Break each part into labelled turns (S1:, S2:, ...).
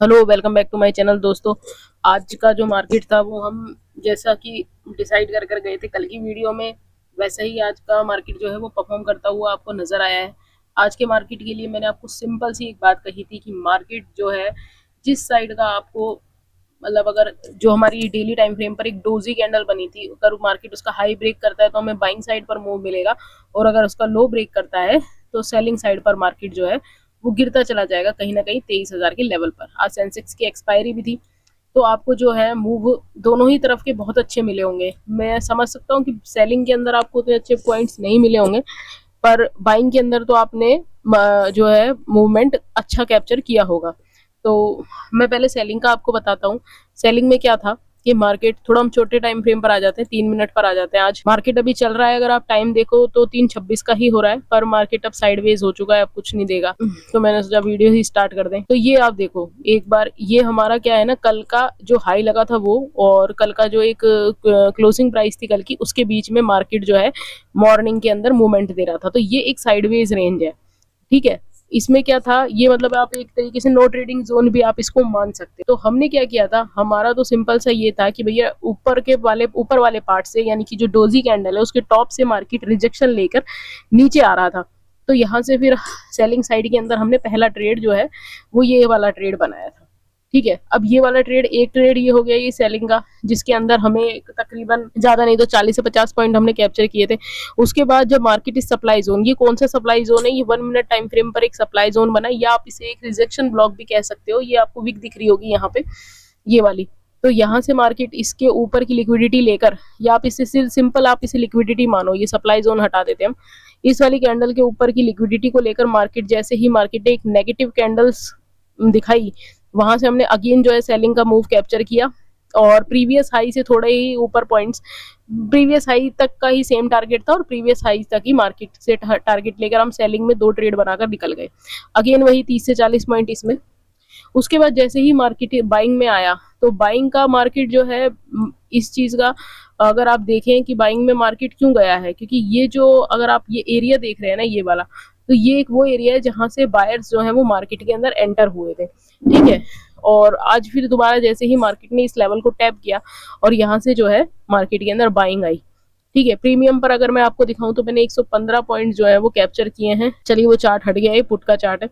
S1: Hello, welcome back to my channel. दोस्तों, आज का जो मार्केट था वो हम जैसा कि डिसाइड कर गए थे कल की वीडियो में, वैसा ही आज का मार्केट जो है वो परफॉर्म करता हुआ आपको नजर आया है। आज के मार्केट के लिए मैंने आपको सिंपल सी एक बात कही थी कि मार्केट जो है जिस साइड का आपको मतलब अगर जो हमारी डेली टाइम फ्रेम पर एक डोजी कैंडल बनी थी, अगर मार्केट उसका हाई ब्रेक करता है तो हमें बाइंग साइड पर मूव मिलेगा, और अगर उसका लो ब्रेक करता है तो सेलिंग साइड पर मार्केट जो है वो गिरता चला जाएगा कहीं ना कहीं 23,000 के लेवल पर। आज सेंसेक्स की एक्सपायरी भी थी, तो आपको जो है मूव दोनों ही तरफ के बहुत अच्छे मिले होंगे। मैं समझ सकता हूँ कि सेलिंग के अंदर आपको उतने अच्छे पॉइंट्स नहीं मिले होंगे, पर बाइंग के अंदर तो आपने जो है मूवमेंट अच्छा कैप्चर किया होगा। तो मैं पहले सेलिंग का आपको बताता हूँ। सेलिंग में क्या था कि मार्केट थोड़ा हम छोटे टाइम फ्रेम पर आ जाते हैं, 3 मिनट पर आ जाते हैं। आज मार्केट अभी चल रहा है, अगर आप टाइम देखो तो 3:26 का ही हो रहा है, पर मार्केट अब साइडवेज हो चुका है, अब कुछ नहीं देगा। तो मैंने सोचा वीडियो ही स्टार्ट कर दें। तो ये आप देखो एक बार, ये हमारा क्या है ना, कल का जो हाई लगा था वो और कल का जो एक क्लोजिंग प्राइस थी कल की, उसके बीच में मार्केट जो है मॉर्निंग के अंदर मूवमेंट दे रहा था। तो ये एक साइडवेज रेंज है, ठीक है। इसमें क्या था, ये मतलब आप एक तरीके से नो ट्रेडिंग जोन भी आप इसको मान सकते हैं। तो हमने क्या किया था, हमारा तो सिंपल सा ये था कि भैया ऊपर वाले पार्ट से, यानी कि जो डोजी कैंडल है उसके टॉप से मार्केट रिजेक्शन लेकर नीचे आ रहा था। तो यहाँ से फिर सेलिंग साइड के अंदर हमने पहला ट्रेड जो है वो ये वाला ट्रेड बनाया था, ठीक है। अब ये वाला ट्रेड, एक ट्रेड ये हो गया ये सेलिंग का, जिसके अंदर हमें तकरीबन ज्यादा नहीं तो 40 से 50 पॉइंट हमने कैप्चर किए थे। उसके बाद जब मार्केट इस सप्लाई जोन, ये कौन सा सप्लाई जोन है, ये 1 मिनट टाइम फ्रेम पर एक सप्लाई जोन बना, या आप इसे एक रिजेक्शन ब्लॉक भी कह सकते हो। ये आपको विक दिख रही होगी यहाँ पे, ये वाली। तो यहाँ से मार्केट इसके ऊपर की लिक्विडिटी लेकर, या आप इसे सिंपल आप इसे लिक्विडिटी मानो, ये सप्लाई जोन हटा देते हैं हम। इस वाली कैंडल के ऊपर की लिक्विडिटी को लेकर मार्केट, जैसे ही मार्केट ने एक नेगेटिव कैंडल्स दिखाई, वहां से हमने अगेन जो है सेलिंग का मूव कैप्चर किया, और प्रीवियस हाई से थोड़े ही ऊपर पॉइंट्स, प्रीवियस हाई तक का ही सेम टारगेट था, और प्रीवियस हाई तक ही मार्केट से टारगेट लेकर हम सेलिंग में 2 ट्रेड बनाकर निकल गए। अगेन वही 30 से 40 पॉइंट इसमें। उसके बाद जैसे ही मार्केट बाइंग में आया, तो बाइंग का मार्केट जो है, इस चीज का अगर आप देखें कि बाइंग में मार्केट क्यों गया है, क्योंकि ये जो अगर आप ये एरिया देख रहे हैं ना, ये वाला, तो ये एक वो एरिया है जहां से बायर्स जो है वो मार्केट के अंदर एंटर हुए थे, ठीक है। और आज फिर दोबारा जैसे ही मार्केट ने इस लेवल को टैप किया, और यहाँ से जो है मार्केट के अंदर बाइंग आई, ठीक है। प्रीमियम पर अगर मैं आपको दिखाऊं तो मैंने 115 पॉइंट जो है वो कैप्चर किए हैं। चलिए वो चार्ट हट गया है, पुट का चार्ट है,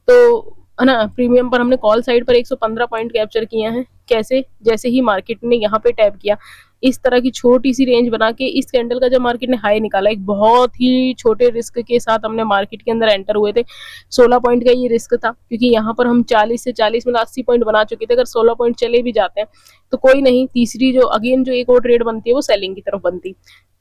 S1: तो है ना। प्रीमियम पर हमने कॉल साइड पर 115 पॉइंट कैप्चर किए हैं। कैसे, जैसे ही मार्केट ने यहाँ पे टैप किया, इस तरह की छोटी सी रेंज बना के, इस कैंडल का जब मार्केट ने हाई निकाला, एक बहुत ही छोटे रिस्क के साथ हमने मार्केट के अंदर एंटर हुए थे। 16 पॉइंट का ये रिस्क था, क्योंकि यहाँ पर हम 40 से 40 मतलब 80 पॉइंट बना चुके थे। अगर 16 पॉइंट चले भी जाते हैं तो कोई नहीं, तीसरी जो अगेन जो एक और ट्रेड बनती है वो सेलिंग की तरफ बनती,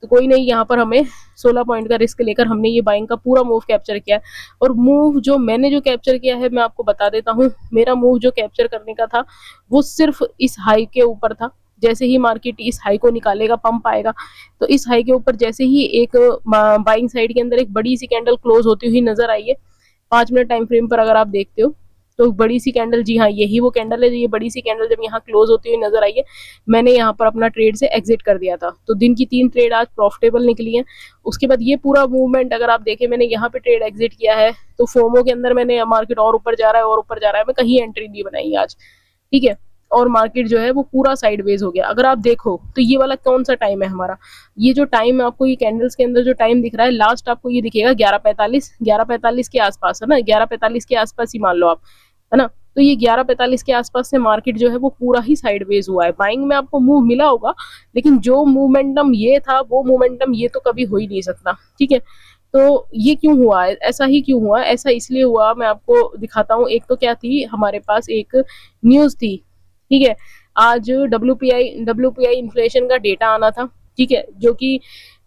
S1: तो कोई नहीं। यहाँ पर हमें 16 पॉइंट का रिस्क लेकर हमने ये बाइंग का पूरा मूव कैप्चर किया। और मूव जो मैंने जो कैप्चर किया है, मैं आपको बता देता हूँ। मेरा मूव जो कैप्चर करने का था वो सिर्फ इस हाई के ऊपर था। जैसे ही मार्केट इस हाई को निकालेगा, पंप आएगा, तो इस हाई के ऊपर जैसे ही एक बाइंग साइड के अंदर एक बड़ी सी कैंडल क्लोज होती हुई नजर आई है, 5 मिनट टाइम फ्रेम पर अगर आप देखते हो तो बड़ी सी कैंडल, जी हाँ यही वो कैंडल है। ये बड़ी सी कैंडल जब यहाँ क्लोज होती हुई नजर आई है, मैंने यहाँ पर अपना ट्रेड से एग्जिट कर दिया था। तो दिन की 3 ट्रेड आज प्रॉफिटेबल निकली है। उसके बाद ये पूरा मूवमेंट अगर आप देखें, मैंने यहाँ पे ट्रेड एग्जिट किया है, तो फोमो के अंदर मैंने मार्केट और ऊपर जा रहा है और ऊपर जा रहा है, मैं कहीं एंट्री नहीं बनाई आज, ठीक है। और मार्केट जो है वो पूरा साइडवेज हो गया। अगर आप देखो तो ये वाला कौन सा टाइम है हमारा, ये जो टाइम है आपको, ये कैंडल्स के अंदर जो टाइम दिख रहा है लास्ट, आपको ये दिखेगा 11:45 के आसपास, है ना, 11:45 के आसपास ही मान लो आप, है ना। तो ये 11:45 के आसपास से मार्केट जो है वो पूरा ही साइडवेज हुआ है। बाइंग में आपको मूव मिला होगा, लेकिन जो मोमेंटम ये था वो मोमेंटम ये तो कभी हो ही नहीं सकता, ठीक है। तो ये क्यों हुआ है, ऐसा ही क्यों हुआ, ऐसा इसलिए हुआ, मैं आपको दिखाता हूँ। एक तो क्या थी, हमारे पास एक न्यूज थी, ठीक है। आज डब्ल्यूपीआई इन्फ्लेशन का डेटा आना था, ठीक है, जो कि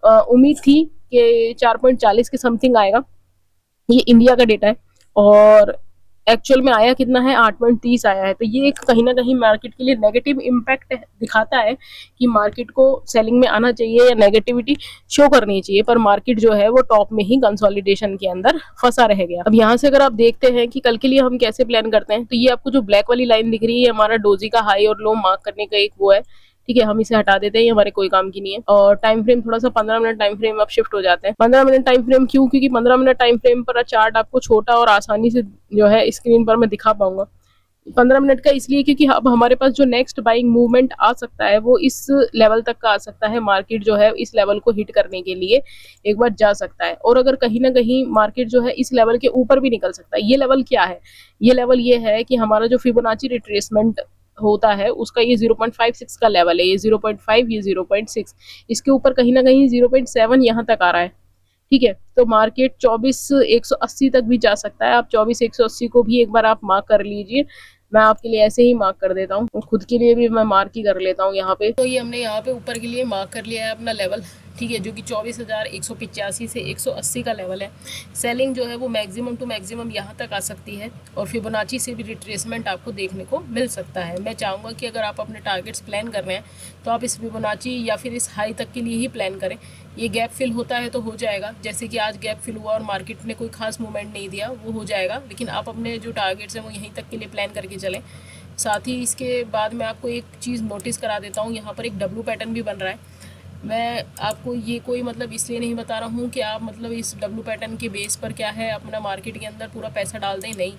S1: उम्मीद थी कि 4.40 के समथिंग आएगा। ये इंडिया का डेटा है, और एक्चुअल में आया कितना है, 8.30 आया है। तो ये एक कहीं ना कहीं मार्केट के लिए नेगेटिव इम्पैक्ट दिखाता है कि मार्केट को सेलिंग में आना चाहिए या नेगेटिविटी शो करनी चाहिए, पर मार्केट जो है वो टॉप में ही कंसोलिडेशन के अंदर फंसा रह गया। अब यहाँ से अगर आप देखते हैं कि कल के लिए हम कैसे प्लान करते हैं, तो ये आपको जो ब्लैक वाली लाइन दिख रही है, हमारा डोजी का हाई और लो मार्क करने का एक वो है, ठीक है। हम इसे हटा देते हैं, ये हमारे कोई काम की नहीं है। और टाइम फ्रेम थोड़ा सा 15 मिनट टाइम फ्रेम अब शिफ्ट हो जाते हैं। 15 मिनट टाइम फ्रेम क्यों, क्योंकि 15 मिनट टाइम फ्रेम पर चार्ट आपको छोटा और आसानी से जो है स्क्रीन पर मैं दिखा पाऊंगा। 15 मिनट का इसलिए क्योंकि अब हमारे पास जो नेक्स्ट बाइंग मूवमेंट आ सकता है वो इस लेवल तक का आ सकता है। मार्केट जो है इस लेवल को हिट करने के लिए एक बार जा सकता है, और अगर कहीं ना कहीं मार्केट जो है इस लेवल के ऊपर भी निकल सकता है। ये लेवल क्या है? ये लेवल ये है कि हमारा जो फिबोनाची रिट्रेसमेंट होता है उसका ये 0.56 का लेवल है। ये 0.5, ये 0.6, इसके ऊपर कहीं ना कहीं 0.7 यहाँ तक आ रहा है। ठीक है, तो मार्केट 24,180 तक भी जा सकता है। आप 24,180 को भी एक बार आप मार्क कर लीजिए। मैं आपके लिए ऐसे ही मार्क कर देता हूँ, खुद के लिए भी मैं मार्क ही कर लेता हूँ यहाँ पे। तो ये हमने यहाँ पे ऊपर के लिए मार्क कर लिया है अपना लेवल, ठीक है, जो कि 24,185 से 180 का लेवल है। सेलिंग जो है वो मैक्सिमम टू मैक्सिमम यहाँ तक आ सकती है, और फिबोनाची से भी रिट्रेसमेंट आपको देखने को मिल सकता है। मैं चाहूँगा कि अगर आप अपने टारगेट्स प्लान कर रहे हैं तो आप इस फिबोनाची या फिर इस हाई तक के लिए ही प्लान करें। ये गैप फिल होता है तो हो जाएगा, जैसे कि आज गैप फिल हुआ और मार्केट ने कोई खास मूवमेंट नहीं दिया, वो हो जाएगा। लेकिन आप अपने जो टारगेट्स हैं वो यहीं तक के लिए प्लान करके चलें। साथ ही इसके बाद मैं आपको एक चीज़ नोटिस करा देता हूँ, यहाँ पर एक डब्ल्यू पैटर्न भी बन रहा है। मैं आपको ये कोई मतलब इसलिए नहीं बता रहा हूँ कि आप मतलब इस डब्ल्यू पैटर्न के बेस पर क्या है अपना मार्केट के अंदर पूरा पैसा डाल दें, नहीं।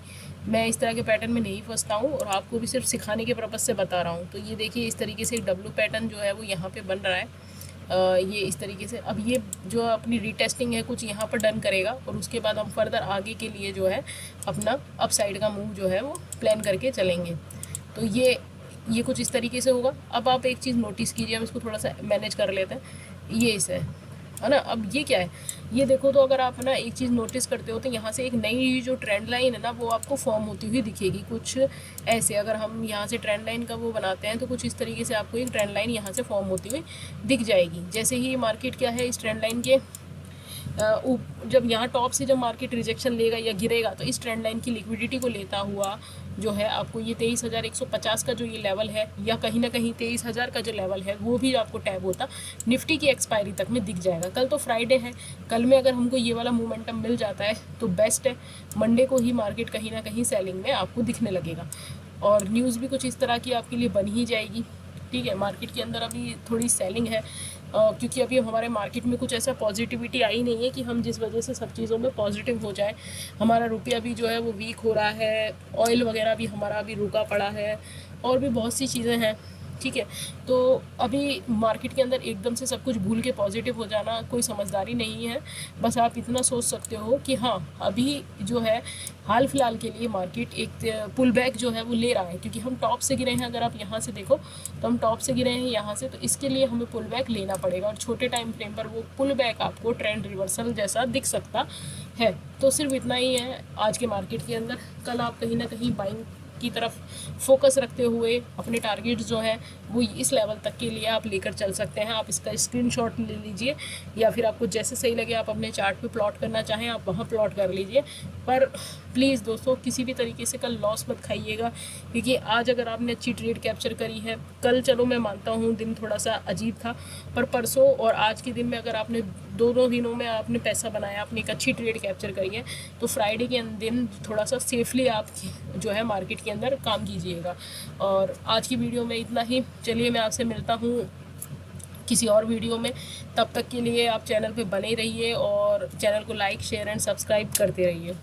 S1: मैं इस तरह के पैटर्न में नहीं फंसता हूँ और आपको भी सिर्फ सिखाने के पर्पज़ से बता रहा हूँ। तो ये देखिए, इस तरीके से डब्ल्यू पैटर्न जो है वो यहाँ पे बन रहा है। ये इस तरीके से अब ये जो अपनी रीटेस्टिंग है कुछ यहाँ पर डन करेगा, और उसके बाद हम फर्दर आगे के लिए जो है अपना अप साइड का मूव जो है वो प्लान करके चलेंगे। तो ये कुछ इस तरीके से होगा। अब आप एक चीज़ नोटिस कीजिए, हम इसको थोड़ा सा मैनेज कर लेते हैं। ये इसे है ना, अब ये क्या है, ये देखो। तो अगर आप ना एक चीज़ नोटिस करते हो तो यहाँ से एक नई जो ट्रेंड लाइन है ना वो आपको फॉर्म होती हुई दिखेगी कुछ ऐसे। अगर हम यहाँ से ट्रेंड लाइन का वो बनाते हैं तो कुछ इस तरीके से आपको एक ट्रेंड लाइन यहाँ से फॉर्म होती हुई दिख जाएगी। जैसे ही मार्केट क्या है इस ट्रेंड लाइन के जब यहाँ टॉप से जब मार्केट रिजेक्शन लेगा या गिरेगा तो इस ट्रेंड लाइन की लिक्विडिटी को लेता हुआ जो है आपको ये 23,150 का जो ये लेवल है, या कहीं ना कहीं 23,000 का जो लेवल है वो भी आपको टैब होता निफ्टी की एक्सपायरी तक में दिख जाएगा। कल तो फ्राइडे है, कल में अगर हमको ये वाला मोमेंटम मिल जाता है तो बेस्ट है। मंडे को ही मार्केट कहीं ना कहीं सेलिंग में आपको दिखने लगेगा, और न्यूज़ भी कुछ इस तरह की आपके लिए बन ही जाएगी। ठीक है, मार्केट के अंदर अभी थोड़ी सेलिंग है, क्योंकि अभी हमारे मार्केट में कुछ ऐसा पॉजिटिविटी आई नहीं है कि हम जिस वजह से सब चीज़ों में पॉजिटिव हो जाए। हमारा रुपया भी जो है वो वीक हो रहा है, ऑयल वगैरह भी हमारा अभी रुका पड़ा है, और भी बहुत सी चीज़ें हैं। ठीक है, तो अभी मार्केट के अंदर एकदम से सब कुछ भूल के पॉजिटिव हो जाना कोई समझदारी नहीं है। बस आप इतना सोच सकते हो कि हाँ, अभी जो है हाल फिलहाल के लिए मार्केट एक पुल बैक जो है वो ले रहा है, क्योंकि हम टॉप से गिरे हैं। अगर आप यहाँ से देखो तो हम टॉप से गिरे हैं यहाँ से, तो इसके लिए हमें पुल बैक लेना पड़ेगा, और छोटे टाइम फ्रेम पर वो पुल बैक आपको ट्रेंड रिवर्सल जैसा दिख सकता है। तो सिर्फ इतना ही है आज के मार्केट के अंदर। कल आप कहीं ना कहीं बाइंग की तरफ फोकस रखते हुए अपने टारगेट्स जो है वो इस लेवल तक के लिए आप लेकर चल सकते हैं। आप इसका स्क्रीनशॉट ले लीजिए, या फिर आपको जैसे सही लगे आप अपने चार्ट पे प्लॉट करना चाहें आप वहाँ प्लॉट कर लीजिए। पर प्लीज़ दोस्तों, किसी भी तरीके से कल लॉस मत खाइएगा, क्योंकि आज अगर आपने अच्छी ट्रेड कैप्चर करी है, कल चलो मैं मानता हूँ दिन थोड़ा सा अजीब था, पर परसों और आज के दिन में अगर आपने दोनों दिनों में आपने पैसा बनाया, आपने एक अच्छी ट्रेड कैप्चर करी है, तो फ्राइडे के दिन थोड़ा सा सेफली आप जो है मार्केट के अंदर काम कीजिएगा। और आज की वीडियो में इतना ही। चलिए मैं आपसे मिलता हूँ किसी और वीडियो में। तब तक के लिए आप चैनल पे बने रहिए और चैनल को लाइक, शेयर एंड सब्सक्राइब करते रहिए।